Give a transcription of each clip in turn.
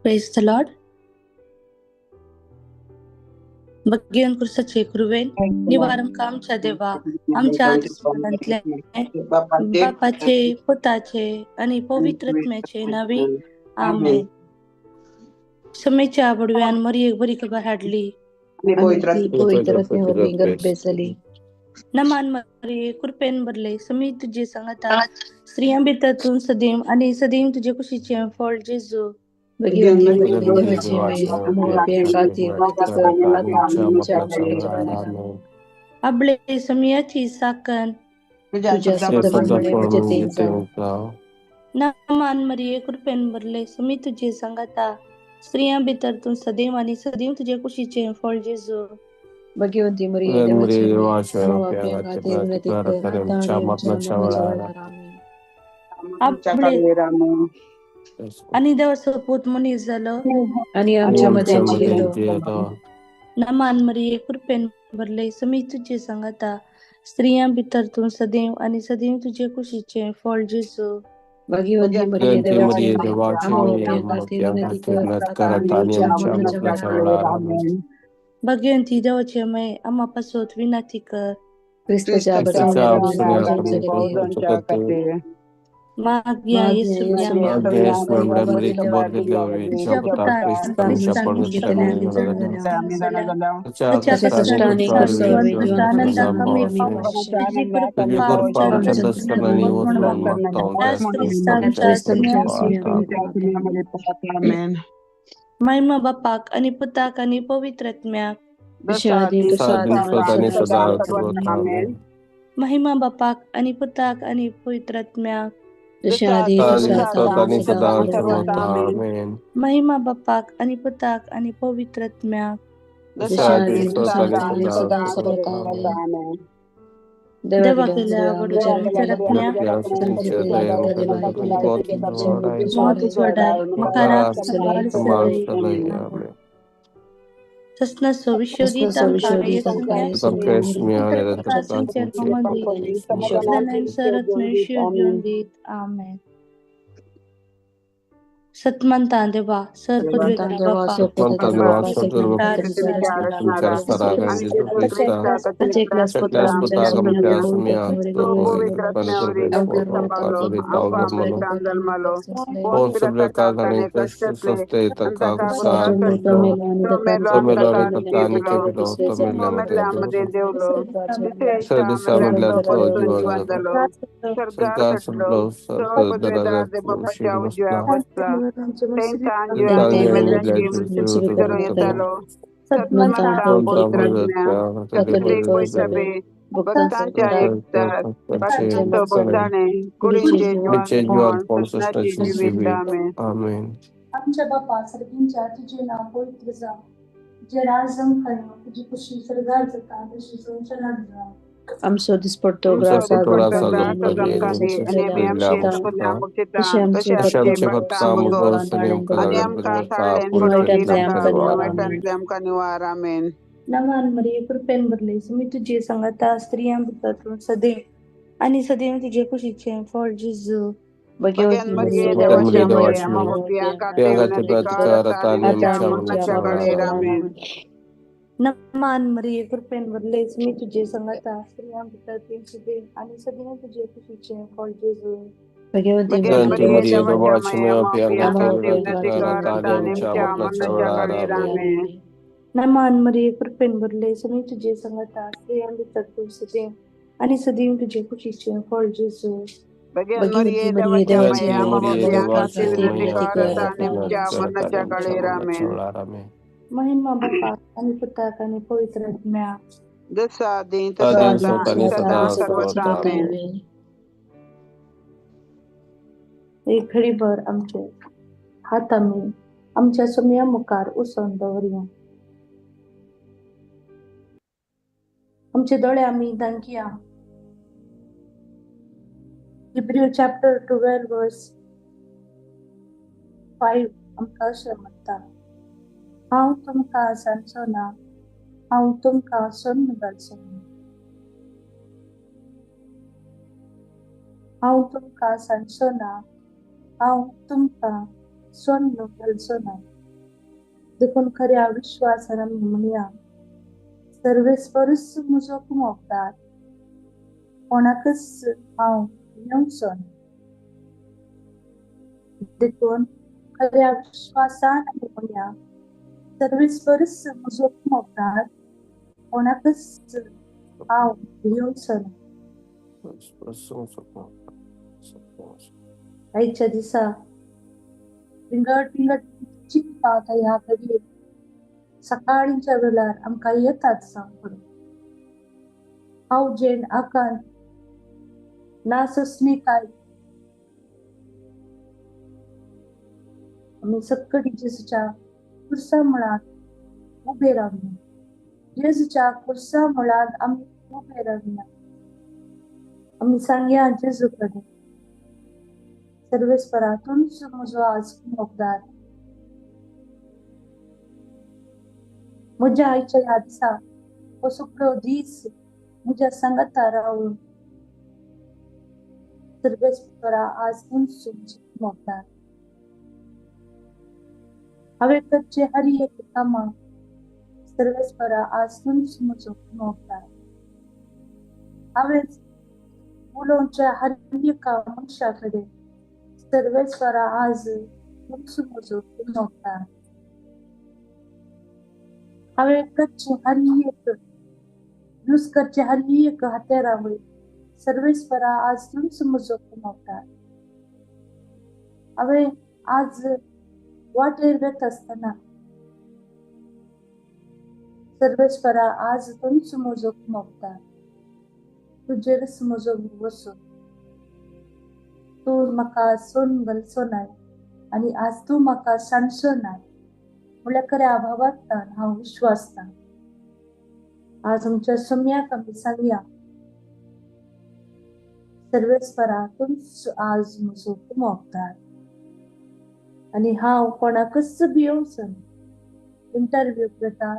Praise the Lord. Bagyan kursaचे कृपेन निवारण आमच्या देवा आमच्या आत्मस्थानातल्या बापाचे पुताचे आणि पवित्रत्म्याचे नावे आमेन. समेच्या बडव्यान मरी एक बरी खबर हाडली बेसली नमान मरी कृपेन भरले समी तुझे सांगता स्त्रियां भितरतून सदैव आणि सदैव तुझे कुशीचे फळ जेजू आपले समयाची साकन नमान मरी कृपेन भरले समी तुझे सांगता स्त्रियां भितरतून सदैव आणि सदैव तुझे कुशीचे फळ जेजू भगवंती आणि देवाचं पोत मनीस झालं आणि आमच्यामध्ये नमान मरी कृपेन भरले समी तुझे सांगता स्त्रियां भितरतून सदैव आणि सदैव तुझे कुशीचे फळ जेजू भगवंती भगवंती देवाचे मय आम्हापासून विनंती कर मागया येसूया आनंद कमी महिमा बापाक आणि पुताक आणि पवित्रत्म्याक महिमा बापाक आणि पुताक आणि पवित्रत्म्याक महिमा बापाक आणि पुताक आणि पवित्रत्म्याक देवा केल्या सतमंता देवा सर आमच्या बापा सर्गींच्या तुझे नाव पवित्र जा जे राजम खरं तुझी खुशी सरगार जाता तशी संसारात जा आमचो दिसपडतो नमान मरी कृपेन भरले मी तुझे सांगता स्त्रियां भितरतून सदैव आणि सदैव तुझे खुशीचे फळ जेजू नमान मरी कृपेन भरले मी तुझे सांगता स्त्रियां भितरतून सदैव आणि सदैव तुझे खुशीचे फळ जेजू नमान मरी कृपेन भरले मी तुझे सांगता स्त्रियां भितरतून सदैव आणि सदैव तुझे खुशीचे फळ जेजू महिमा बापा आणि पुताक आणि पवित्रत्म्या एक घडीभर आमचे हात आम्ही आमच्या समया मुखार उसण दवरया आमचे दोळे आम्ही दांकिया Hebrew chapter 12 verse 5 आमकां अशें म्हणटा हांव तुमकां सांगचो ना हांव तुमकां सोन्न घालचो ना हांव तुमकां सांगचो ना हांव तुमकां सोन्न घालचो ना देखून खऱ्या विश्वासानं आम्ही म्हणूया सर्वेस परस म्हजो कुमोगतात कोणाकच हांव येवचो ना. देखून खऱ्या विश्वासान आम्ही म्हणूया सर्वेस परस म्हजो कुमोगतात कोणाकच हांव येवचो ना. आयच्या दिसा विंगड विंगड चिंता ह्या घडये सकाळीच्या वेळार आमकां येतात सांगून हांव जेन आकांत ना ससनी काय आम्ही सकाळी जेजूच्या खुर्सा मुळात उबे रावया. जेजूच्या खुर्सा मुळात आम्ही उबे रावया. आम्ही सांगया जेजू कडेन सर्वेस्परा तुमचो म्हजो आज मोगदार म्हज्या आईच्या ह्या दिसा हो सगळो दीस म्हज्या सांगाता रावून सर्वेस्परा आज तुमचो मोगदार हांवें करचे हर एक कामां सर्वेस्परा आज तुमचो म्हजो मोगदार हांवें उलोवच्या हर एका मनशा कडेन सर्वेस्परा आज तुमचो म्हजो मोगदार हांवें करचे हर एक यूज करचे हर एक हातेरा वयर सर्वेस्परा आज तुमचो म्हजो मोगदार हांवें आज वाटेर वेत आसतना सर्वेस्परा आज तुमचो म्हजो मोगदार तुजेरच म्हजो वचून तूं म्हाका सोन घालचो नाय आनी आज तूं म्हाका सांडचो नाय म्हळ्यार खऱ्या अभावांतल्यान हांव विश्वासता. आज आमच्या सम्याक आमी सांगया सर्वेस्परा तुमचो आज म्हजो मोगदार आनी हांव कोणाकच भियोवचो ना. इंटरव्यू घेता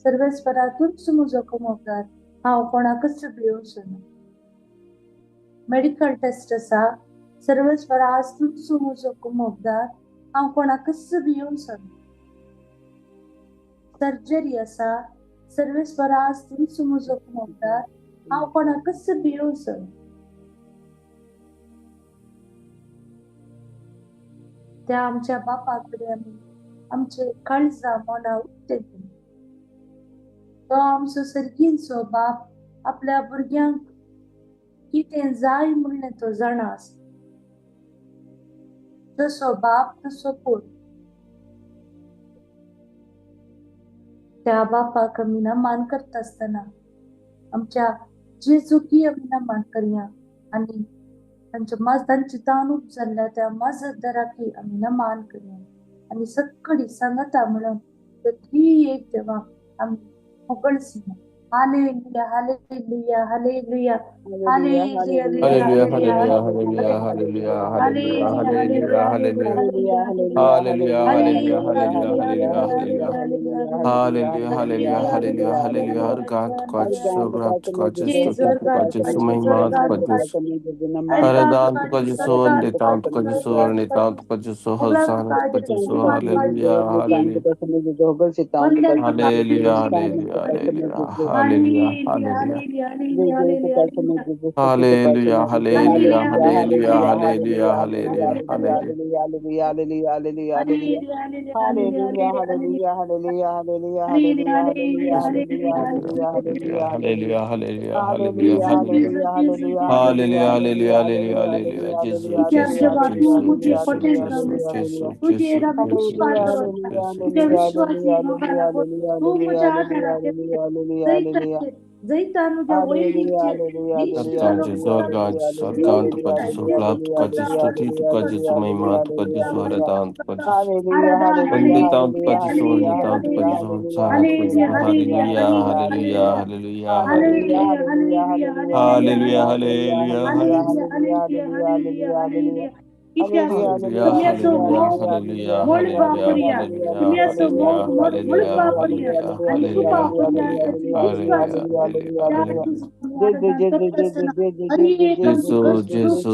सर्वेस्परा तुमचो म्हजो मोगदार हांव कोणाकच भियोवचो ना. मेडिकल टेस्ट आसा सर्वेस्परा आज तुमचो म्हजो मोगदार हांव कोणाकच भियोवचो ना. सर्जरी आसा सर्वेस्परा आज तुमचो म्हजो मोगदार हांव कोणाकच भियोवचो ना. त्या आमच्या बापा कडेन आमी आमचे काळजां मनां उक्ते केली. तो आमचो सर्गीचो बाप आपल्या भुरग्यांक कितें जाय म्हणलें तो जाणा आसता. जसो बाप तसो पूत. त्या बापाक आमी नमान करता आसतना आमच्या जेजूकी आमी नमान करया आनी तांची ताणूक जाल्ल्या त्या माजतदाराकी आमी नमान करया आनी सगळी सांगता म्हणून त्या एक देवाक आमी मोकळसिया. Hallelujah hallelujah hallelujah hallelujah Hallelujah, hallelujah hallelujah, hallelujah, hallelujah hallelujah, hallelujah hallelujah, hallelujah hallelujah, hallelujah, hallelujah hallelujah, hallelujah, hallelujah hallelujah, hallelujah, hallelujah, hallelujah. Hallelujah. Hर गात काज सुरात काज स्तुति काज सुमहिमा काज हर दान काज सुवन देता काज सुवर्ण देता काज सुहसान काज सु hallelujah hallelujah hallelujah hallelujah hallelujah hallelujah Hallelujah, hallelujah, hallelujah, hallelujah, hallelujah, hallelujah. Yes, Lord. Hallelujah, hallelujah, hallelujah, hallelujah, hallelujah. Hallelujah, hallelujah, hallelujah, hallelujah. Jesus, Jesus, Jesus, Jesus, Jesus, Jesus, Jesus, Jesus, Jesus, Jesus. Santa Zorga, Sargant, Kajisu, Plat, Kajisu, Titu, Kajisu, Maimat, Kajisu, Haradant, Kajisu, Vanditant, Kajisu, Vanditant, Kajisu, Sanat, Kajisu, Hallelujah, Hallelujah, Hallelujah, Hallelujah. Hallelujah, hallelujah, hallelujah. Hallelujah, hallelujah, hallelujah, hallelujah. किती असो Hallelujah, तुम्ही असो hallelujah, मोग hallelujah, मोड hallelujah, वापरूया तुम्ही hallelujah, असो मोग hallelujah, मोड hallelujah, वापरूया hallelujah, आणि तू hallelujah, वापरूया hallelujah, त्याची विश्वास hallelujah, hallelujah, त्या hallelujah. तुझं आराधना करत असताना हरी एकम Jesus, वस्तू Jesus,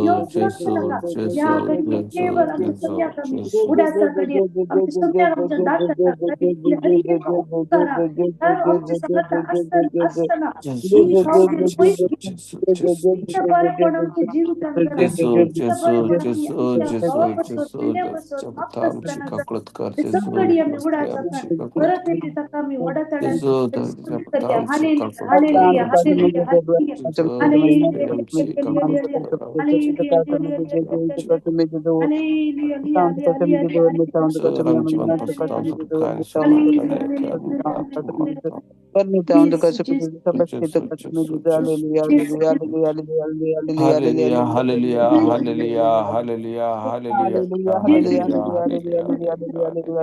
येऊ Jesus, शकते नका Jesus, या Jesus, घडी केवळ Jesus, आमच्या सगळ्या Jesus, कमी Jesus. उड्याचा कडी आमच्या सगळ्या आमच्या दाताचा कडी हरी एक करा तर आमची सगळं असताना ही Jesus, पावले Jesus, Jesus, Jesus, इथं बरं पण आमच्या जीवितांना Jesus, इथं बरं Jesus, पण आम्ही Jesus, आमच्या Jesus, भावापासून Jesus, पिढ्यापासून मागत Jabatan, असताना जर Chikaklatkar, ते Jesus, सगळी आम्ही उडाचा Namaste, खान परत Chikaklatkar, येते तका आम्ही वडा Jesus, स्तुती करूया Jabatan, hallelujah Chikaklatkar, hallelujah hallelujah hallelujah Jesus, hallelujah Chikaklatkar, hallelujah Jesus, Jesus, Jesus, Hallelujah, hallelujah, Jesus, hallelujah, hallelujah, hallelujah, Jesus, hallelujah, hallelujah, hallelujah,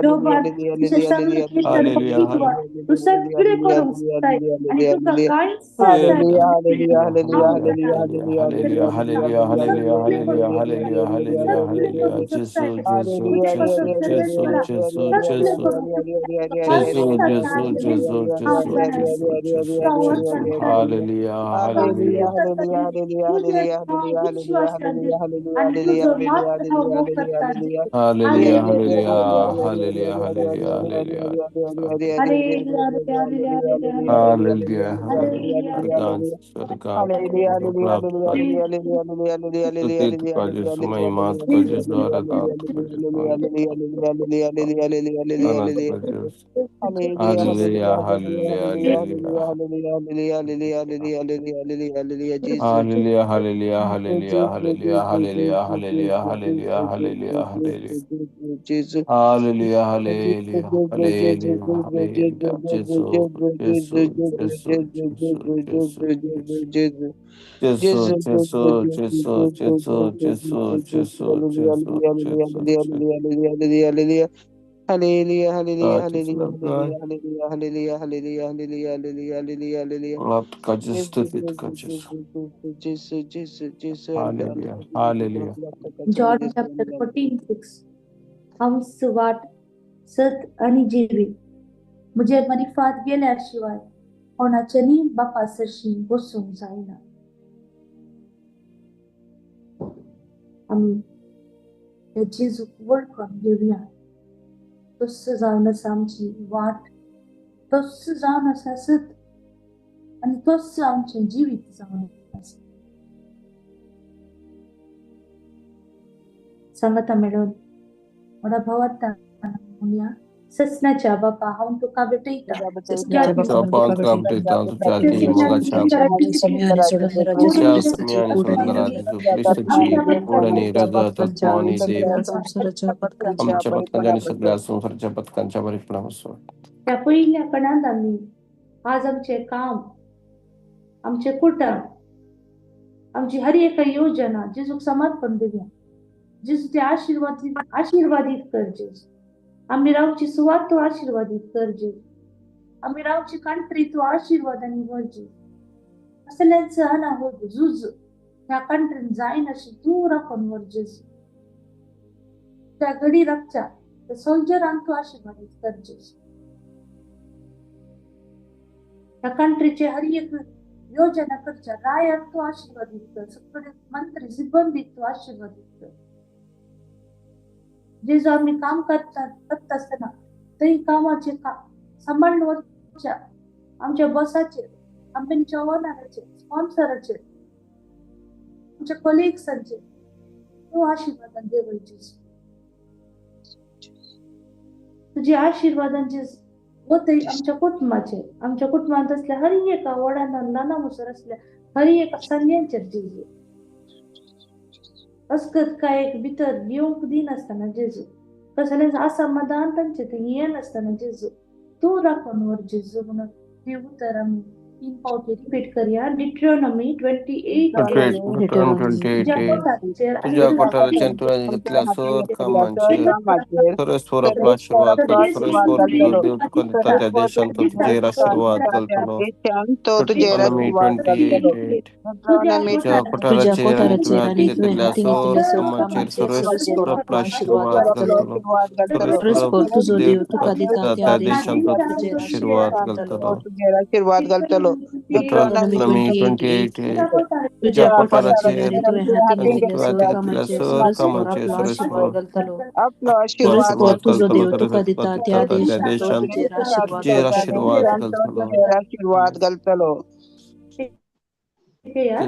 Deoban तुझे सगळे कीर्तन hallelujah, किंवा तू सगळे करून सांगताय आणि तुका काहीच hallelujah, सांगताय hallelujah, hallelujah, hallelujah, hallelujah, hallelujah, hallelujah, hallelujah, hallelujah, Jesus, Jesus, Jesus, Jesus, Jesus, Jesus. Jesus, Jesus, Jesus, Jesus, Jesus, Jesus, Jesus. Hallelujah, hallelujah. आणि तुझं मात्र भाव करतात Hallelujah, hallelujah, hallelujah, hallelujah, hallelujah. Hallelujah, hallelujah. Swargan, Prabhu, Stutit Kajish, Mahimat Kajish, Dwaradant Kajish, Anat Kajish. Hallelujah, hallelujah, hallelujah. Hallelujah, hallelujah, hallelujah, hallelujah, hallelujah, hallelujah, hallelujah, hallelujah, hallelujah. Hallelujah, hallelujah, hallelujah, hallelujah. Jesus, Jesus, Jesus, Jesus, Jesus, Jesus. Jesus, Jesus, Jesus, Jesus, Jesus, Jesus, Jesus, Jesus, Jesus. God is love, God. Love Kajish, Stutit Kajish. Hallelujah, hallelujah. John chapter 14:6 हम सुवाट सत आणि जीवी मुझे मरिफात गेल्याशिवाय कोणाच्यानी बापासशी बसून जाईना आम्ही त्या जेजूक वळखून घेऊया तसं जाऊन असं आमची वाट तसं जाऊन असं असत आणि तसं आमचे जीवित जाऊन असत सांगता मिळून मोठा भावात म्हणूया ससनाच्या बापा हाऊन तुका भेटयता Kapan kaptitan tu chati moga chap. Chap miani swargarati su Kristaची ओढणी रगत आत्मानी देव आमच्या पथकांच्या सगळ्या संसाराच्या पथकांच्या परिणामासह त्या पहिल्या कणांत आम्ही आज आमचे काम आमचे कुटुंब आमची हर एक योजना जेजूक समर्पण देऊया जेजू ते आशीर्वादित कर जेजू आम्ही रावची सुवात तू आशीर्वादित कर जेजू आम्ही रावची कंट्री तू आशीर्वादाने भर जेजू असल्यांचं अना होत जुज त्या कंट्रीन जाईन अशी तू राखून वर जेजू त्या गडी रक्षा त्या सोल्जरांक तू आशीर्वादित कर जेजू त्या कंट्रीचे हर एक योजना करच्या रायाक तू आशीर्वादित कर सगळे मंत्री सिब्बंदीक तू आशीर्वादित कर जे जो आम्ही काम करत असताना ते कामाचे सांभाळण्याच्या आमच्या बसाचे कंपनीच्या ओनराचे स्पॉन्सराचे आमच्या कलिग्सांचे तू आशीर्वादान देवायचे तुझे आशीर्वादांचे होते आमच्या कुटुंबात असल्या हर एका वडांना नाना मुसर असल्या हर एका संध्यांच्या जेजू असकत काय एक भितर येऊक दिन असताना जेजू कसल्याच असमाधान त्यांचे ते येन असताना जेजू तू राखून वर जेजू म्हणून हे उतर आम्ही तीन पावटी रिपीट करूया. डिट्रोनॉमी 28:8. Deuteronomy तुझ्या 28:8 पोटाचेर तुझ्या आणि कोठाराच्या तुळ्याने घेतल्या सर कामांचेर परस्पर आपला आशीर्वाद कर परस्पर तुझो देव तुका दिता त्या देशांत तो तुझेर आशीर्वाद घालतलो. डिट्रोनॉमी 28:8 तुझ्या तुझ्या कोठाराचेर आणि कोठाराचेर तुळ्याने आणि तुझ्या घेतलेल्या हाती सर घेतलेले सर कामांचेर कामाचेर परस्पर परस्पर आपला आपलो आशीर्वाद आशीर्वाद घालतलो. घालतलो. परस्पर परस्पर तुझो देव देव तुका तुका दिता त्या त्या देशांत तो देशांत तुझेर आशीर्वाद आशीर्वाद घालतलो. घालतलो. Deuteronomy डिट्रोनॉमी 28:8 28:8 तुझ्या तुझ्या कोठाराचेर कोठाराचेर आणि तुझ्या हाती आणि घेतलेले तुळ्यात सर घेतलेल्या कामाचेर सर परस्पर कामांचेर आपलो परस्पर आशीर्वाद घालतलो. आपला परस्पर आशीर्वाद तुझो घालतलो. देव तुका दिता त्या त्या देशांत तो देशांत तुझेर आशीर्वाद तुझेर घालतलो. आशीर्वाद घालतलो. ठीक आहे यार,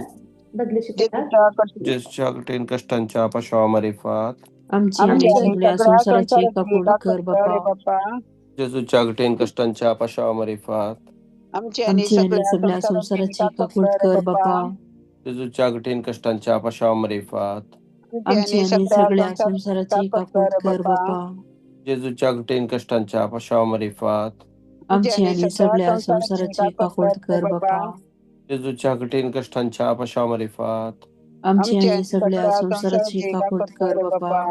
बदले शिकतात. ज्याच्या कठीण कष्टांच्या पाशवामार्फत आमची आणि सगळ्या संसाराची काकूट कर बापा. जेजूच्या कठीण कष्टांच्या पाशवामार्फत आमची आणि सगळ्या संसाराची काकूट कर बापा. जेजूच्या कठीण कष्टांच्या पाशवामार्फत आमची आणि सगळ्या संसाराची काकूट कर बापा. जेजूच्या कठीण कष्टांच्या पाशवामार्फत आमची आणि सगळ्या संसाराची काकूट कर बापा. जेजूच्या कठीण कष्टांच्या पाशवामार्फत आमची आणि सगळ्या संसाराची काकूट कर बापा.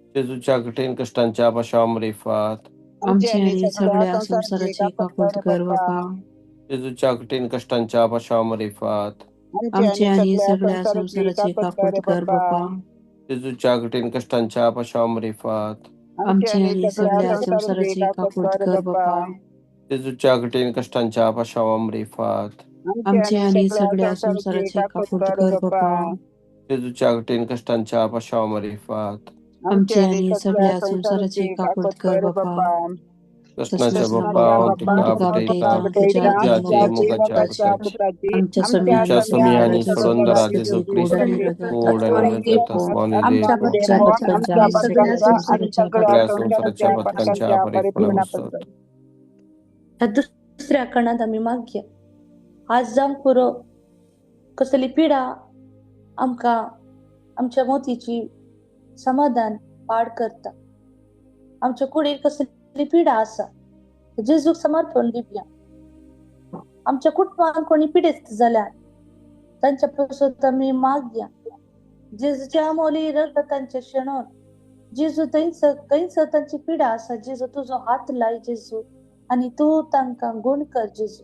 जेजूच्या कठीण कष्टांच्या पाशवामार्फत आमची आणि सगळ्या संसाराची काकूट कर बापा. जेजूच्या कठीण कष्टांच्या पाशवामार्फत आमची आणि सगळ्या संसाराची काकूट कर बापा. जेजूच्या कठीण कष्टांच्या पाशवामार्फत आमची आणि सगळ्या संसाराची काकूट कर बापा. जेजूच्या कठीण कष्टांच्या पाशवामार्फत आमची आणि सगळ्या संसाराची काकूट कर बापा. जेजूच्या कठीण कष्टांच्या पाशवामार्फत आमची आणि सगळ्या संसाराची काकूट कर बापा. कृष्णाच्या कृष्णाच्या बाप्पा बाप्पा टिका बटेता तुझ्या तुझ्या आजी मुगाच्या मुखाची आमच्या तुमच्या समियानी समियानी सोडंदरा जेजू तुझे ख्रिस्त गोड आणि गोड आणि नजर स्वानी आमच्या देतो आमच्या भटकांच्या आणि सगळ्या संसाराच्या सगळ्या काकूट संसाराच्या पथकांच्या परिपूर्ण असत. ह्या दुसऱ्या कणात आम्ही मागया. आज जाऊन पुरो कसली पिढा आमका आमच्या मोतीची समाधान पाड करता. आमच्या कुडीर कसली पिढा असा जेजूक समर्पण दिवया. आमच्या कुटुंबात कोणी पिढीत जाल्यार तांच्या पासून आम्ही मागया. जेजूच्या अमोली रगतांचे क्षणोन जेजू कैंच तांची पिढा असा. जेजू तुझो हात लाय जेजू आणि तू तांकां गुण कर जेजू.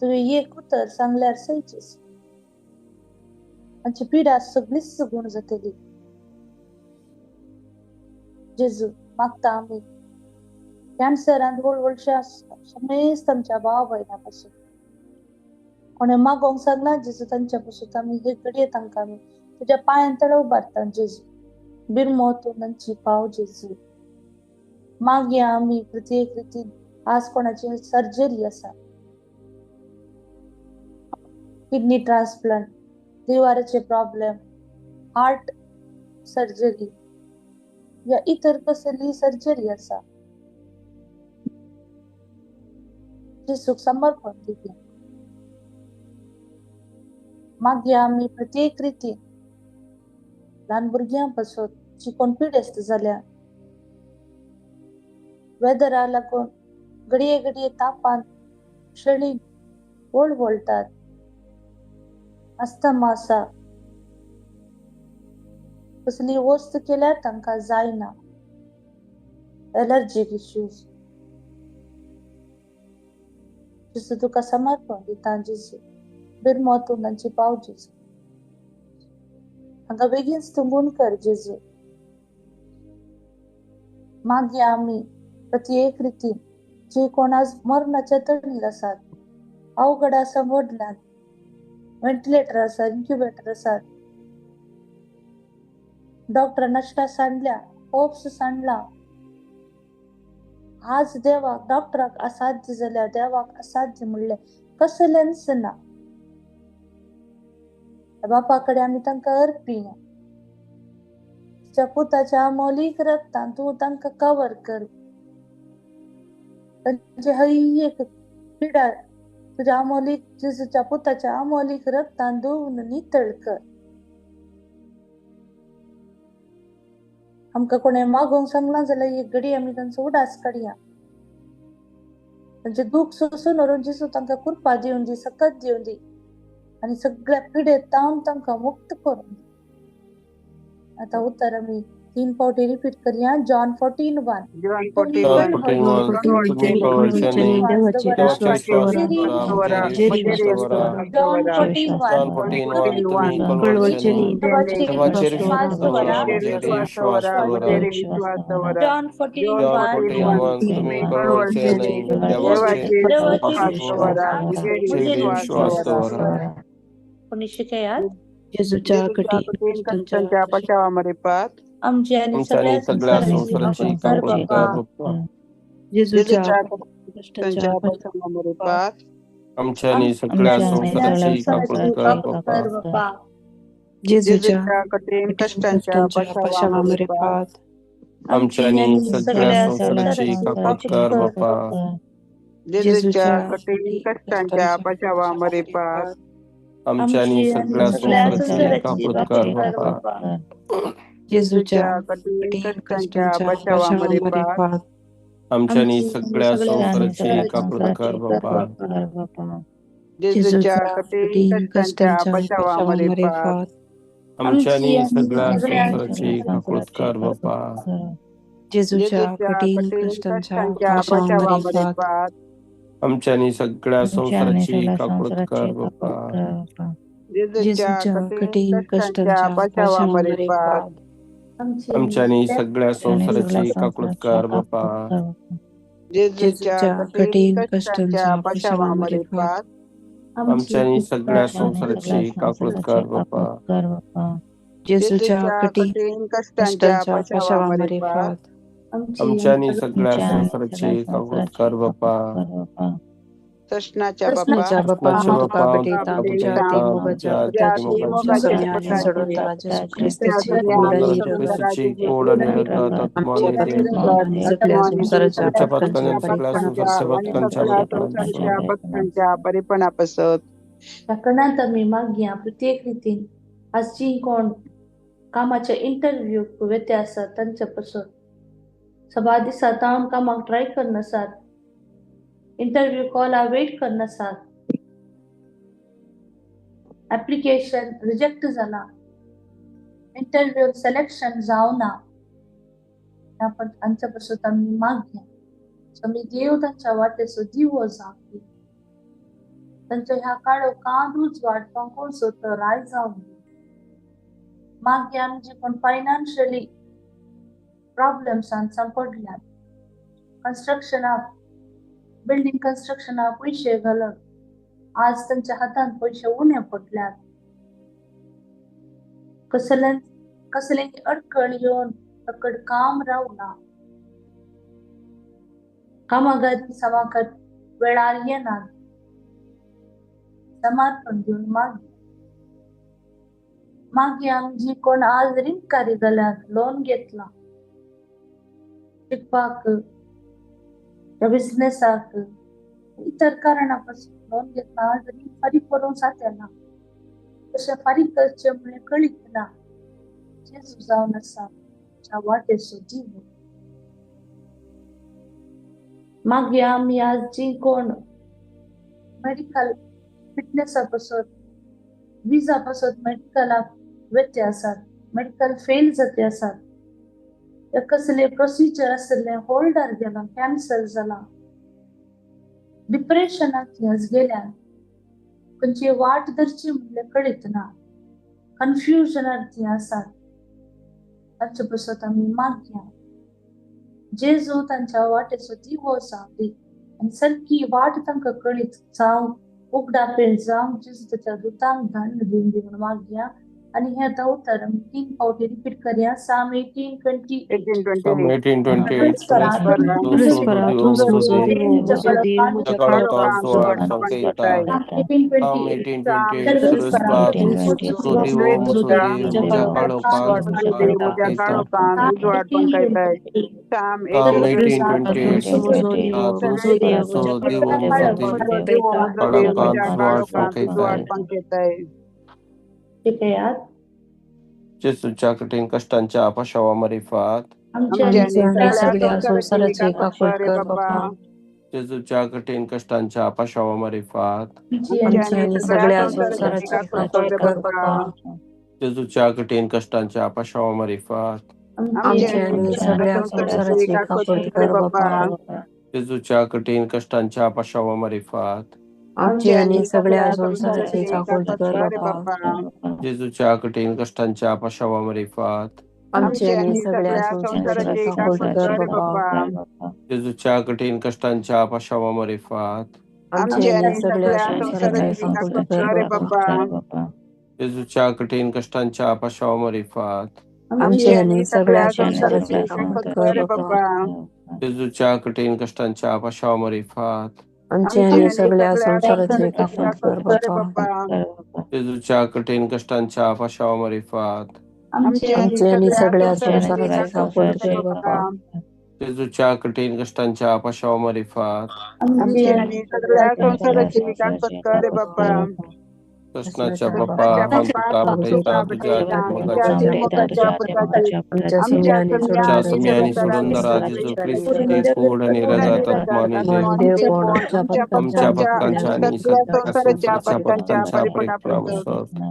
तुवें एक उतर सांगल्यार सई जेजू. आमची पिढा सगळीच गुण जातली. जेजू मागता आम्ही कॅन्सरान व्हडशा समेस्त आमच्या भाव भयणापासून कोणे मागोंक सांगला जेजू तांच्या पासून आम्ही हे घडये तांकां आमी तुझ्या पांयां तळ उबारता जेजू. बिरमोतून तांची पाव जेजू. मागया आम्ही प्रत्येक रितीन आज कोणाची सर्जरी आसा, किडनी ट्रान्सप्लांट, लिव्हराचे प्रॉब्लेम, हार्ट सर्जरी या इतर कसली सर्जरी आसा जेजूक समर्पण दिवया. मागया आम्ही प्रत्येक रितीन ल्हान भुरग्यांपासून जी कोण पिडेस्त जाल्या, वेदरा लागून घडये घडये तापान क्षणिक वळवळटात, अस्थमा आसा, कसली वस्त केल्यार तांकां जायना, एलर्जीक इश्यूज जेजू तुका समर्पण दिता जेजू. बिरमोतून तांची पाव जेजू. तांकां बेगीनच तूं गुण कर जेजू. मागया आम्ही प्रत्येक रितीन जे कोण आज मरणाच्या तळीर आसात, अवघड आसा मोडल्यात, व्हेंटिलेटर आसात, इन्क्युबेटर आसात, डॉक्टरान आशा सांडल्या, होप्स सांडला. आज देवाक डॉक्टराक असाध्य जाल्यार देवाक असाध्य म्हणले कसलेंच ना. बापा कडेन आमी तांकां अर्पिया. तुज्या पुताच्या अमोलीक रगतान तूं तांकां कवर कर. तांचे हर एक पिडा तुझ्या अमोलीक जेजूच्या पुताच्या अमोलीक रगतान धुवन नितळ कर. आमकां कोणें मागोंक सांगला जाल्यार एक घडी आमी तांचो उडास काडया. त्यांचे दुःख सोसून वरून जिसू तांकां कृपा दिवन दी, सकत दिवन दी आणि सगळ्या पिढे तावन तांकां मुक्त करून दी. आता उत्तर आम्ही 3 पावटी रिपीट करूया. जॉन 14:1 तुम्ही जॉन पण 14:1 तुम्ही कळवळच्याने देवाचे विश्वास करा, आमचे विश्वास करा. जॉन जॉन 14:1 14:1 तुम्ही तुम्ही कळवळच्याने देवाचे विश्वास विश्वास करा. आमचे विश्वास करा. जॉन जॉन 14:1 14:1 तुम्ही कळवळच्याने देवाचे विश्वास करा, आमचे विश्वास करा. कोणी शिकयात जेजूच्या कठीण कष्टांच्या बचावामध्ये पात आमची आणि आमच्या सगळ्या संसाराची कापड कर बाप्पा. जेजूच्या कष्टांच्या बचावामध्ये पात आमच्या सगळ्या संसाराची कापड कर बाप्पा. बाप्पा. जेजूच्या कठीण कष्टांच्या बचावामध्ये पात आमच्या सगळ्या संसाराची कापड कर बाप्पा. जेजूच्या कठीण कष्टांच्या बचावामध्ये पात आमच्या सगळ्या संसाराची कापड कर बाप्पा. जेजूच्या कठीण कष्टांच्या बचावामध्ये पात आमच्या सगळ्या संसाराची कापड कर बाप्पा. जेजूच्या कठीण कष्टांच्या बचावामध्ये पात आमच्या सगळ्या संसाराची कापड कर बाप्पा. जेजूच्या कठीण कष्टांच्या बचावामध्ये पात आमच्या सगळ्या संसाराची कापड कर बाप्पा. जेजूच्या कठीण कष्टांच्या बचावामध्ये पात आमच्या सगळ्या संसाराची कापड कर बाप्पा. जेजूच्या कठीण कष्टांच्या बचावामध्ये पात आमच्या सगळ्या संसाराची कापड कर बाप्पा. जेजूच्या कठीण कष्टांच्या बचावामध्ये पात आमच्या सगळ्या संसाराची कापड कर बाप्पा. कृष्णाच्या कृष्णाच्या बाप्पा तुका बेटा तुझ्या तुझ्या तिमोगाच्या सम्याने सोडवता जेसू ख्रिस्ताची गोड आणि आमच्या पत्नीला आणि सगळ्या संसाराच्या पत्कांच्या परिपणापासत दाखवण्यात आम्ही मागया प्रत्येक रीतीन आजची कोण कामाच्या इंटरव्ह्यू वेते असतात त्यांच्यापासून सभा दिसात कामाक ट्राय करनासात इंटरव्ह्यू कॉल वेट करनासात ऍप्लिकेशन रिजेक्ट जाला इंटरव्ह्यू सिलेक्शन जावना आपण त्यांच्यापासून आम्ही मागया आम्ही देव त्यांच्या वाटेचो दिवो जावं त्यांच्या ह्या काळो कांदूच वाटपाक कोण सोत राय जावं मागया आमची पण फायनान्शियली प्रॉब्लेम्स संपडल्यात कन्स्ट्रक्शनाक बिल्डिंग कन्स्ट्रक्शनाक पैसे घालत आज त्यांच्या हातात पैसे उणे पडल्यात कसले अडकण येऊन तकड काम रावना कामागारी समाकट वेळार येणार समर्पण घेऊन मागे आमची कोण आज ऋणकारी जाल्यात लोन घेतला शिकपाक बिझनेसाक इतर कारणापासून लोन घेतला आज ऋण फारीक करून जात्याला तसे फारीक करचे मुळे कळीत ना जेजू जावन आसा वाटेचो जीव मागे आम्ही आज जी कोण मेडिकल फिटनेसापासून विजापासून मेडिकलाक व्यत्य असतात मेडिकल फेल जाते असतात कसले प्रोसिजर असले होल्डर गेला कॅन्सल झाला डिप्रेशनात गेल्या खंयची वाट धरची म्हणले कळीत ना कन्फ्युजनात असतात तांच्यापासून आम्ही मागया जेजू तांच्या वाटेचो दिवो जावं आणि सारकी वाट तांकां कळीत जावं उगडा पेळ जावं जेजू त्याच्या दुतांक धन दिवन दिवन मागया आणि हे आता उत्तर 3 पावटी रिपीट करूया साम 18:20 जेसूच्या कठीण कष्टांच्या अपशावामध्ये फात आमच्या सगळ्या संसाराचे कापड कर बाप्पा जेजूच्या कठीण कष्टांच्या पाशावामार्फत आमची आणि सगळ्या संसाराची काकून काळजी कर कर बाप्पा. बाप्पा. जेजूच्या कठीण कष्टांच्या पाशावामार्फत आमची आणि सगळ्या संसाराची काळजी कर बाप्पा. जेजूच्या कठीण कष्टांच्या पाशावामार्फत आमची आणि सगळ्या संसाराची काळजी कर बाप्पा. जेजूच्या कठीण कष्टांच्या पाशावामार्फत आमची आणि सगळ्या संसाराची काळजी कर बाप्पा. जेजूच्या कठीण कष्टांच्या पाशावामार्फत आमची आणि सगळ्या संसाराची काळजी कर बाप्पा. जेजूच्या कठीण कष्टांच्या पाशावामार्फत आमची आणि सगळ्या संसाराची काळजी कर बाप्पा. जेजूच्या कठीण कष्टांच्या पाशावामार्फत आमची आणि सगळ्या संसाराची काळजी कर बाप्पा. जेजूच्या कठीण कष्टांच्या पाशावामार्फत आमची आणि सगळ्या संसाराची काळजी कर बाप्पा. जेजूच्या कठीण कष्टांच्या पाशावामार्फत आमची आणि सगळ्या संसाराची विकास कर बाप्पा. कृष्णाच्या बाप्पा हम तुका भेटता तुझ्या आत्मकाच्या आमच्या तुमच्या सम्यानी सोडून दरा जेजू ख्रिस्ती फोड आणि रगतात मानिले आमच्या भक्तांच्या आणि सगळ्या संसाराच्या भक्तांच्या परिपूर्ण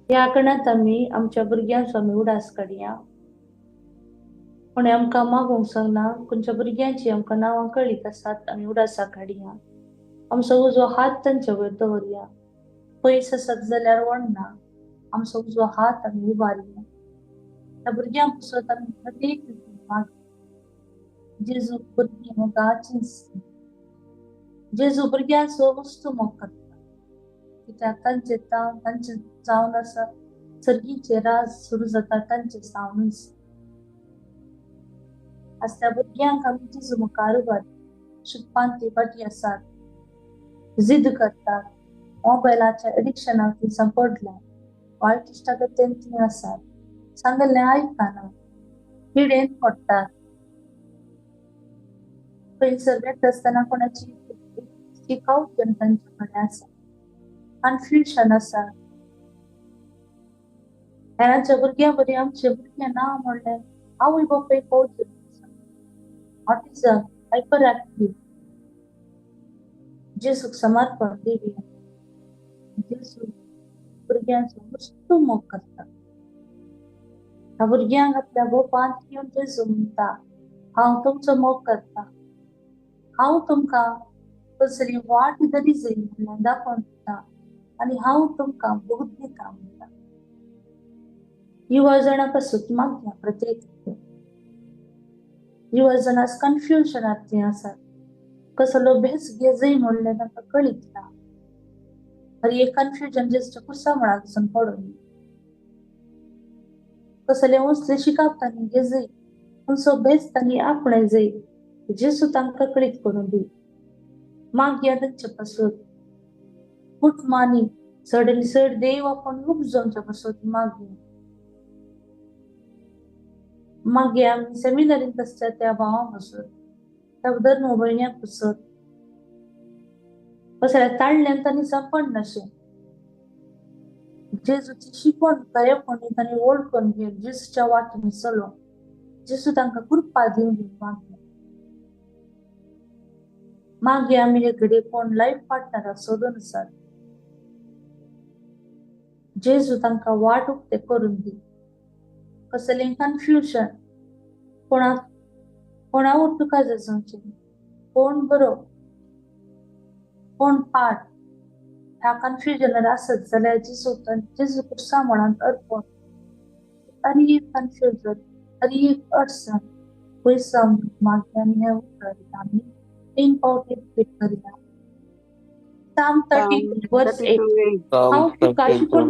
ह्या काळात आम्ही आमच्या भुरग्यांक स्वामी उडास काडया पण आमकां मागोवंक सांगना खंयच्या भुरग्यांची आमकां नांवां कळीत आसात आमी उडासा काडया. आमचो उजो हात तांच्या वयर दवरया. पयस आसात जाल्यार वणना आमचो उजो हात आमी उबारया. त्या भुरग्यांक पासत आमी प्रत्येक जेजू भुरगीं मोगाचीं जेजू भुरग्यांचो वस्तू मोग करता कित्याक तांचे जावन आसा सर्गीचे राज सुरू जाता तांचे सावनूच. आज त्या भुरग्यांक आमी जेजू मुखार उबार शिकपान ती फाटी आसात जिद करतात मोबायलाच्या एडिक्शनाक ती सांपडल्या वायट इश्टागतीन ती आसात सांगलें आयकना पिडेन पडटात खंयसर वेत आसतना कोणाची शिकाव तांचे कडेन आसा कन्फ्युजन आसा. हेरांच्या भुरग्यां बरी आमचे भुरगें ना म्हणलें आवय बापाय पावचे ऑटिझम हायपर एक्टिव्ह जेजूक समर्पण दिवया. जेजू भुरग्यांचो वस्तू मोग करता. ह्या भुरग्यांक आपल्या गोपांत घेवन जेजू म्हणटा हांव तुमचो मोग करता. हांव तुमकां कसली वाट जरी जायी म्हणून दाखोवन दिता आनी हांव तुमकां बोध दिता म्हणटा. युवजनां पासून मागया प्रत्येक युवजनां कन्फ्युजनात ती आसात. कसलो भेस घे जाय म्हणलें तांकां कळीत ना. हे कन्फ्युजन जेजूच्या कुर्सा मळार वचून पडून कसले वस्तू शिकाप तांणी घे जाय खंयचो भेस तांणी आपणे जाय जेजू तांकां कळीत करून दी. मागया तांचे पासून कुटमानी चडनी चड देव आपण उपजोवच्या पासून मागया. मागया आमी सेमिनारींत आसता त्या भावां पासून त्या धर्म भयण्याक पासून कसल्या ताळ्यान तांणी सांपड नाशें जेजूची शिकवण खरेपणी तांणी वळखून घेवन जेजूच्या वाटेन चलो जेजू तांकां कृपा दिवन मागया. मागया आमी हे घडी कोण लायफ पार्टनराक सोदून आसात जेजू तांकां वाट उक्ते करून दी. कसलें कन्फ्युजन कोणा तुका जाचोवचें कोण बरो कोण पाठ ह्या कन्फ्युजनार आसत जाल्यार जेजू कुर्सा मळांत अर्पण आनी एक कन्फ्युजन आनी एक अडचण पयसा मागया आनी हें उत्तर आमी 3 फावटी रिपीट करया. Psalm 32 verse 8 हांव तुका शिकवण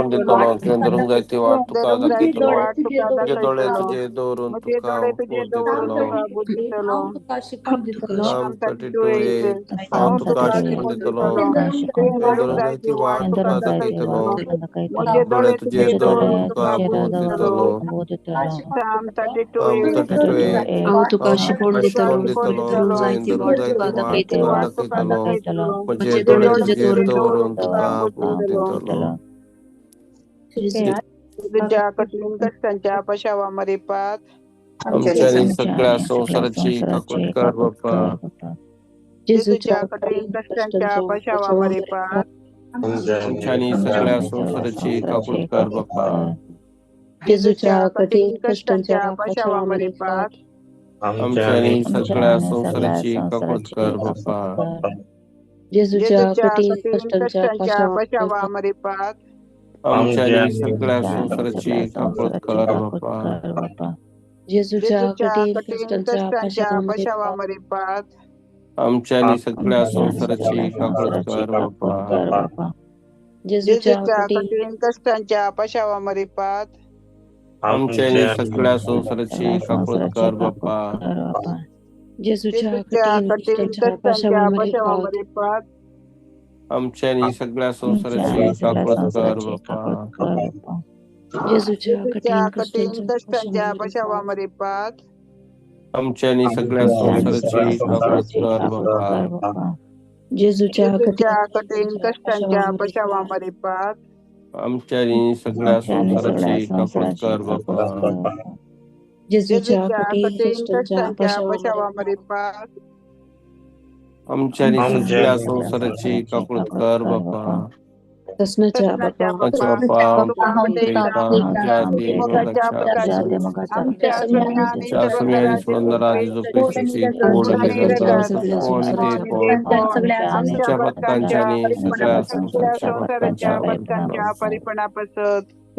दितलो केंद्रून जायती वाट तुका दाखयतलो तुझे दोळे तुझे तुझे दवरून तुझे तुका डोळे तुझे बोध दवरून दितलो. तुका बुद्ध दितलो. हांव तुका शिकवण दितलो Psalm 32:8 हांव तुका शिकवण दितलो केंद्रून जायती वाट तुका दाखयतलो दोळे तुझे दवरून तुका बोध दितलो. Psalm 32:8 हांव तुका शिकवण दितलो केंद्रून जायती वाट तुका दाखयतलो म्हजे तुझे दोळे डोळे तुझे तुझे दवरून तुका बोध बोध दितलो. तुझ्या कठीण कष्टांच्या पशावामार्फत आमच्यानी सगळ्या संसाराची काकूट कर बाप्पा. जेजूच्या कठीण कष्टांच्या पशावामध्ये पाठ. आमच्यानी सगळ्या संसाराची काकूट कर बाप्पा. जेजूच्या कठीण कष्टांच्या पशावामध्ये पाठ. आमच्यानी सगळ्या संसाराची काकूट कर बाप्पा. जेजूच्या कठीण कष्टांच्या पशावामध्ये पाठ. आमच्यानी सगळ्या संसाराची काकूट कर बाप्पा. जेजूच्या कठीण कष्टांच्या पशावामध्ये पाठ. आमच्यानी सगळ्या संसाराची काकूट कर बाप्पा. जेजूच्या कठीण कष्टांच्या पशावामध्ये पाठ. आमच्यानी सगळ्या संसाराची काकूट कर बाप्पा. जेजूच्या कठीण कष्टांच्या पशावामध्ये पाठ. आमच्यानी सगळ्या संसाराची काकूट कर बाप्पा. जेजूच्या कठीण कष्टांच्या पशावामध्ये पाठ. आमच्यानी सगळ्या संसाराची काकूट कर बाप्पा. जेजूच्या कठीण कष्टांच्या पशावामध्ये पाठ. आमच्यानी सगळ्या संसाराची काकूट कर बाप्पा. जेजूच्या कठीण कष्टांच्या पशावामध्ये पाठ. आमच्यानी सगळ्या संसाराची काकूट कर बाप्पा. कृष्णाच्या बाप्पा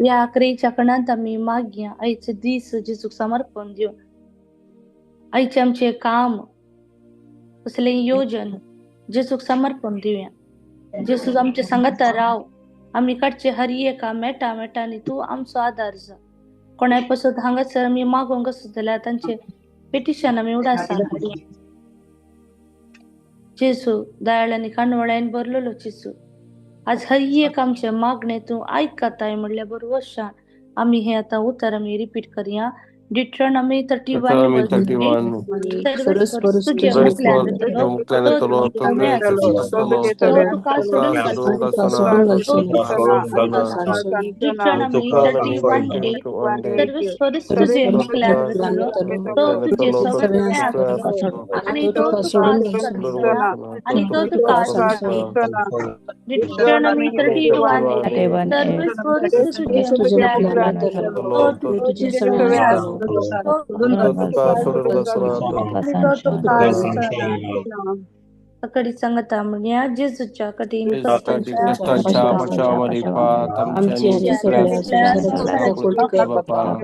या क्रियेच्या कणात आम्ही मागया आईचे दिस जेजूक समर्पण देऊ. आईचे आमचे काम कसले योजन जेजूक समर्पण देऊया. जेजू आमच्या संगत राव. आम्ही कडचे हर एका मेटा मेटाने तू आमचो आधार जा. कोणापासून हांगासर आम्ही मागून कसं जाल्यार तांचे पिटिशन आम्ही उडासा. जेजू दयाळांनी कानवळ्यान बरलेलो जेजू आज हर एक आमचे मागणे तू ऐकताय म्हणल्या बरोबर शान. आम्ही हे आता उत्तर आम्ही रिपीट करूया. Deuteronomy 31 सकडी सांगता म्हणजे जेजूच्या कठीण कष्टांच्या पशावामध्ये पाठ. आमच्यानी सगळ्या संसाराची काकूट कर बाप्पा.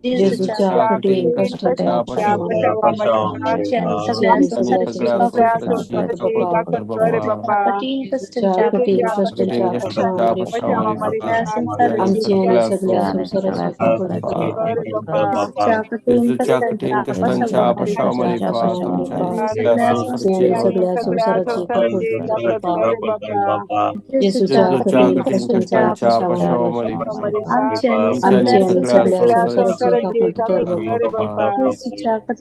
जेजूच्या कठीण कष्टांच्या पशावामध्ये पाठ. आमच्यानी सगळ्या संसाराची काकूट कर बाप्पा. कठीण कष्टांच्या पशावामध्ये पाठ. आमच्यानी सगळ्या संसाराची काकूट जेजूच्या कठीण कष्टांच्या पशावामध्ये पाठ. आमच्यानी सगळ्या संसाराची काकूट कर बाप्पा. जेजूच्या कठीण कष्टांच्या पशावामध्ये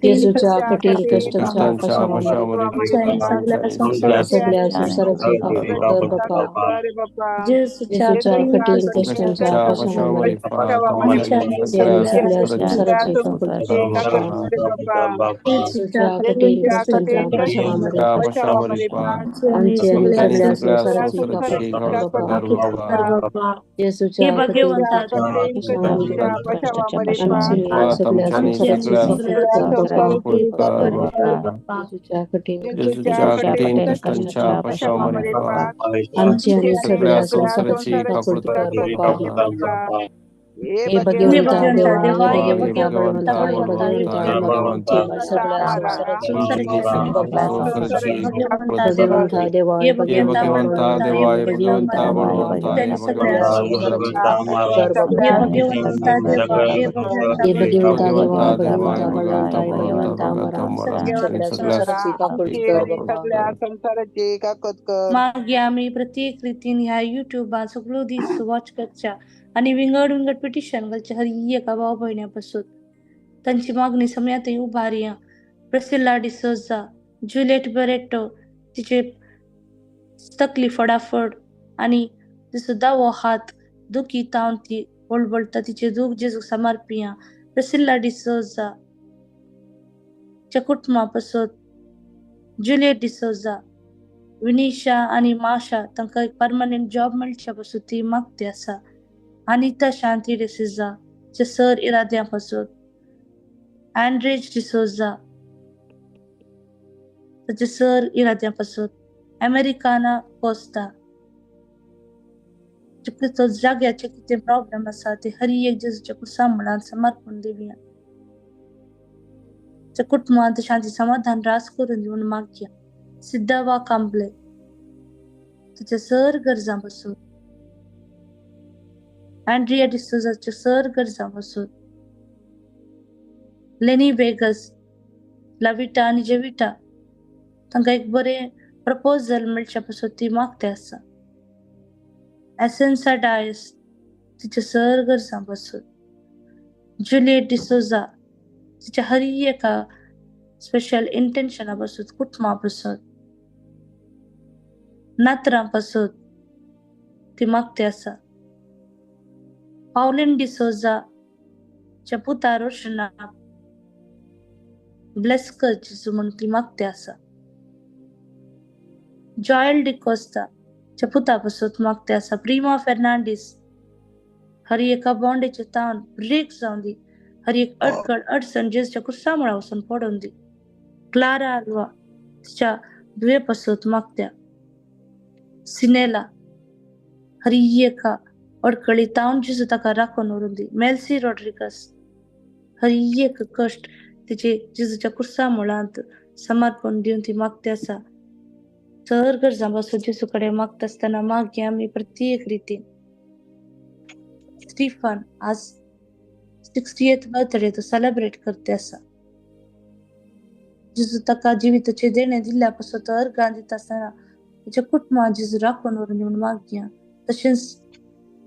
आमच्यानी सगळ्या संसाराची काकूट कर बाप्पा. जेजूच्या कठीण कष्टांच्या पशावामध्ये सगळ्या संसाराची काकूट कर बाप्पा. जेजूच्या कठीण कष्टांच्या पशावामध्ये पाठ. सगळ्या संसाराची काकूट कर बाप्पा. जेजूच्या कठीण कष्टांच्या पशावामध्ये सगळ्या संसाराची काकूट कर बाप्पा. जेजूच्या कठीण कष्टांच्या पशावामध्ये सगळ्या संसाराची काकूट कर बाप्पा. जेजूच्या कठीण कष्टांच्या पशावामध्ये आमच्यानी सगळ्या संसाराची काकूट कर बाप्पा. हे भगवंता देवा हे भगवंता सगळ्या संसाराची भगवंता देवा हे भगवंता देवा हे भगवंता मागे आम्ही प्रत्येक रीतीने ह्या युट्यूब सगळं दिस वॉच करच्या आणि विंगड विंगड पिटिशन घालच्या हर एका भाव बहिण्यापासून त्यांची मागणी समयात उभारिया. प्रसिल्ला डिसोजा, ज्युलिएट बरेटो तिचे तकली फडाफड आणि तिचा वो हात दुखी तावन ती बोलबोलता तिचे दुःख जेजू समर्पिया. प्रसिल्ला डिसोजा, च्या कुटुंबापासून जुलिएट डिसोजा, विनिशा आणि माशा तांकां एक परमनंट जॉब मेळच्या पासून ती मागती आसा. अनिता शांती डिसोजा च्या सर इराद्यां पासून अँड्रेज डिसोजा ताचे सर इराद्यां पासून अमेरिकाना कोस्ता तो जाग्याचे कितें प्रॉब्लेम आसा ते हर एक जेजूच्या कुसामळान समर्पण दिवया. च्या कुटुंबांत शांती समाधान रास करून दिवन मागया. सिद्धावा कांबळे तुझ्या सर गरजां पासून अँड्रिया डिसोजाच्या सर गरजां पासून लेनी वेगस लाविटा आणि जेविटा तांकां एक बरें प्रपोजल मेळच्या पासून ती मागते आसा. एसेन्सा डायस तिच्या सर गरजां पासून जुलिएट डिसोजा तिच्या हर एका स्पेशल इंटेन्शना पासून कुटुंबा पासून नातरां पासून ती मागते आसा. पावलिन डिसोजा च्या पुता रोशना ब्लेस कर जेजू म्हणून ती मागते आसा. जॉयल डिकोस्टा च्या पुता पासून मागते आसा. प्रिमा फेर्नांडीस हर एका बॉन्डेचे ताण ब्रेक जावन दी. हर एक अडकड अडचण जेजूच्या कुर्सामुळा वचून पडून दी. क्लारा अल्वा तिच्या दुये पासून मागत्या. सिनेला हर एका अडकळी तावन जेजू ताका राखून उरून दी. मेल्सी रॉड्रिगस हर एक कष्ट तिचे जेजूच्या कुर्सामुळांत समर्पण दिवन ती मागते आसा. सर गरजां पासून जेजू कडेन मागता आसतना मागया आमी प्रत्येक रितीन. स्टीफन आज 60th बर्थडे तो सेलिब्रेट करते आसा. जेजू ताका जिविताचे देणे दिल्ल्या पासून तो अर्गां दिता आसतना ताच्या कुटुंबांत जेजू राखून उरून दिवन मागया. तशेंच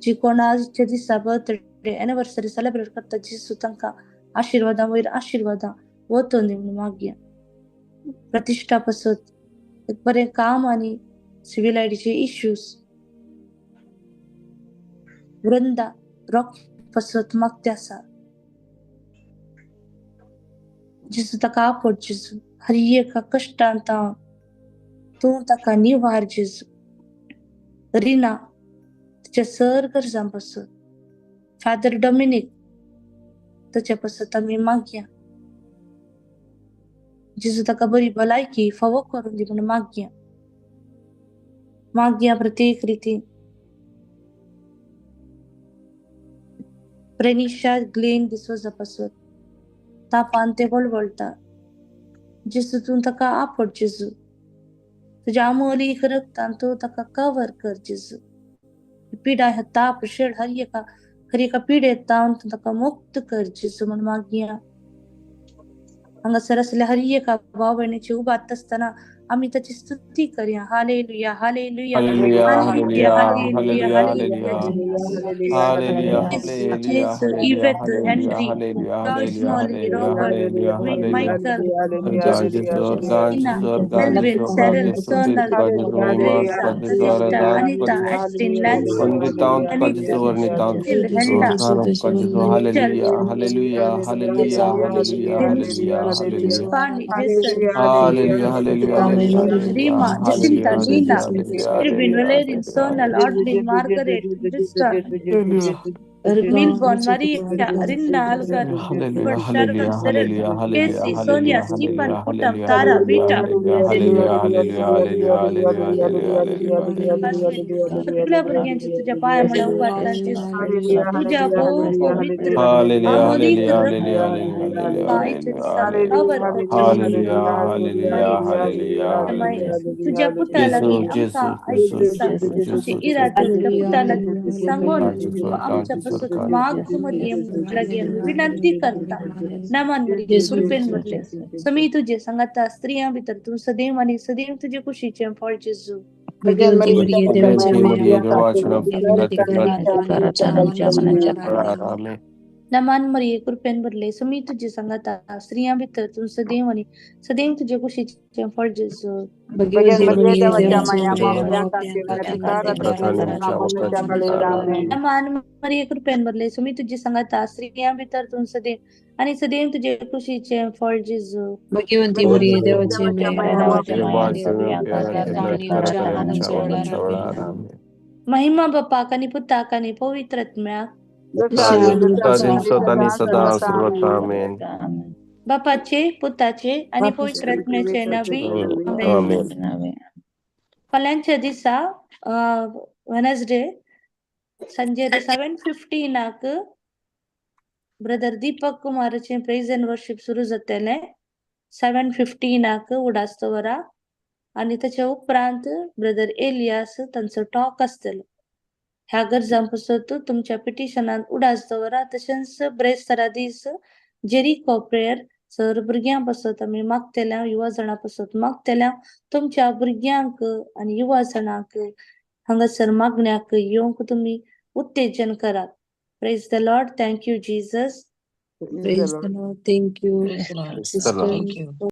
जी कोण आजच्या दिसा बर्थडे एनिवर्सरी सेलिब्रेट करता जेजू तांकां आशिर्वादां वयर आशिर्वादां वतून दिवन मागया. प्रतिश्ठा पासून एक बरें काम आनी सिव्हिल आयडीचे इश्यूज. वृंदा रॉकी पासून मागते आसा. जेजू ताका आपट जेजू हर एका कश्टांत तूं ताका निवार जेजू. रिना तिच्या सर गरजां पासून फादर डॉमिनिक ताच्या पासून आमी मागया. जेजू ताका बरी भलायकी फावो करून दी म्हणून मागया प्रत्येक रितीन. प्रेनिशा ग्लेन डिसोजा पासून तापान ते वळवळटा. जेजू तूं ताका आपट जेजू. तुज्या अमोलीक रक्तान तूं ताका कवर कर जेजू. पिडा ह्या ताप शेड हर एका पिडेत तावन तूं ताका मुक्त कर जेजू म्हणून मागया. हांगासर असल्या हर एका भाव भयणीची उबात आसतना आमी ताची स्तुती करया. Hallelujah hallelujah hallelujah hallelujah hallelujah hallelujah hallelujah hallelujah. Hallelujah जेसू इवेत Henry hallelujah George hallelujah Molly hallelujah Robert hallelujah Michael अर्गांचे Ina, स्वर्गांचे Melvin, Cyril, Sonal, Teresa, Pratishtha, Anita, Ashley, Nancy, Anita, Phil, Henda, Mitchell, hallelujah hallelujah hallelujah hallelujah hallelujah hallelujah Spani, Jason, hallelujah hallelujah hallelujah Rima, Jacinta, Nina, hallelujah Irvin, Valerian, Sonal, Audrey, Margaret, Krista, Milborn, Maria, Rinna, Algar, Hallelujah, Sharon, hallelujah, Cyril, hallelujah, Casey, hallelujah, Sonia, hallelujah, Stephen, hallelujah, Putam, hallelujah, Tara, hallelujah, Vita, hallelujah, hallelujah, hallelujah, hallelujah, hallelujah, Ashley, सगळ्या भुरग्यांची तुझ्या पायामुळे उभारता जेजू. तुझ्या बहु पवित्र hallelujah, Amolik hallelujah, रक्त hallelujah, आईच्या दिसात hallelujah, कवर कर जेजू. hallelujah, hallelujah, hallelujah, hallelujah. तुझ्या पुताला की आमका Jesus, आईच्या Jesus, दिसात Jesus, तुझे Jesus, इरादे Jesus. त्या पुताला सांगून Kanchi आमच्या Swarkanchi पासून Swarkanchi. मागमध्ये लगे विनंती करता नामांवरले कृपेंवरले समी तुझे सांगता स्त्रियां भितर तू सदैव आणि सदैव तुझे खुशीचे फळ जेजू. देवाची देवाची वाचन फुलत फुलत फुलत Amen. नमान मरिये कृपेन भरले मी तुझे सांगत स्त्रिया भितर तू सदैव आणि सदैव तुझे कुशीचे फळ जेसू Bhagavad Maria Maria Devacha Devachi Maya Maria Maria Mama Kanti Priyanka Kara Kanti Kara Tara Tara Prakancha Namu Chakra Chakale Chakra Amen. नमान मरिये कृपेन भरले मी तुझे सांगत स्त्रिया भितर तू सदैव आणि सदैव तुझे कुशीचे फळ जेसू Bhagavati Maria Maria Maria Devachi Devacha Maria Maya Mama Your Maria voice Priyanka and your Kanti piano Kara cannot Tani karakter Chakra and Chakra Chavala. महिमा बापा आणि पुता आणि पवित्रात्म्या Dasali Tadi Dasali Sadani Dasa Sada Dasa Amen. Survatamen. बापाचे पुताचे आणि Papa पवित्रात्म्याचे नावे Amen. आमेन. फाल्यांच्या दिसा Wednesday Sanjay 7:50 नाक brother Deepak कुमारचे praise and worship सुरू जातले 7:50 नाक उडास्तवरा आणि त्याच्या उपरांत ब्रदर एलियास तांचो टॉक आसतलो. ह्या गरजांपासून तुमच्या पिटिशनान उडास्तवरा तशेंच ब्रेस्तरा दीस जेरिको प्रेयर सर भुरग्यां पासत आमी मागतेल्या युवा जणां पासत मागतेल्या तुमच्या भुरग्यांक आणि युवा जणांक हांगासर मागण्याक येवंक तुम्ही उत्तेजन करात. Praise the Lord. Thank you Jesus. Praise the Lord. Thank you, Praise the sister. Lord.